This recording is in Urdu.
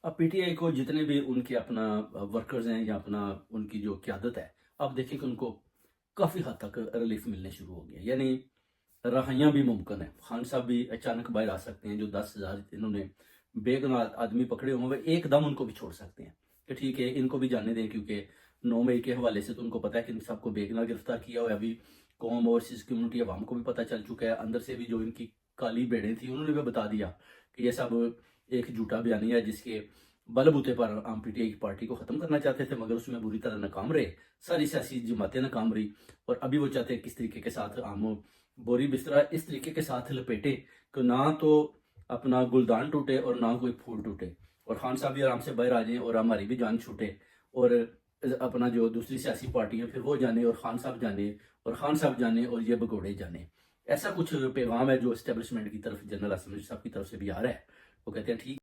اب پی ٹی آئی کو جتنے بھی ان کے اپنا ورکرز ہیں یا اپنا ان کی جو قیادت ہے، آپ دیکھیں کہ ان کو کافی حد تک ریلیف ملنے شروع ہو گیا، یعنی رہائیاں بھی ممکن ہیں۔ خان صاحب بھی اچانک باہر آ سکتے ہیں، جو 10,000 انہوں نے بے گناہ آدمی پکڑے ہوئے ہیں، ایک دم ان کو بھی چھوڑ سکتے ہیں کہ ٹھیک ہے ان کو بھی جانے دیں، کیونکہ 9 مئی کے حوالے سے تو ان کو پتہ ہے کہ ان سب کو بے گناہ گرفتار کیا ہوا ہے۔ ابھی قوم اور اس کمیونٹی عوام کو بھی پتہ چل چکا ہے، اندر سے بھی جو ان کی کالی بھیڑیں تھیں انہوں نے بھی بتا دیا کہ یہ سب ایک جھوٹا بیانیہ ہے جس کے بل بوتے پر عام پی ٹی آئی کی پارٹی کو ختم کرنا چاہتے تھے، مگر اس میں بری طرح ناکام رہے، ساری سیاسی جماعتیں ناکام رہی، اور ابھی وہ چاہتے ہیں کس طریقے کے ساتھ عام بوری بسترا اس طریقے کے ساتھ لپیٹے کہ نہ تو اپنا گلدان ٹوٹے اور نہ کوئی پھول ٹوٹے، اور خان صاحب بھی آرام سے باہر آ جائیں اور ہماری بھی جان چھوٹے، اور اپنا جو دوسری سیاسی پارٹی ہیں پھر وہ جانے اور خان صاحب جانے اور خان صاحب جانے اور یہ بگوڑے جانے۔ ایسا کچھ پیغام ہے جو اسٹیبلشمنٹ کی طرف جنرل اسمبلی صاحب کی طرف سے بھی آ رہا ہے۔ وہ کہتے ہیں ٹھیک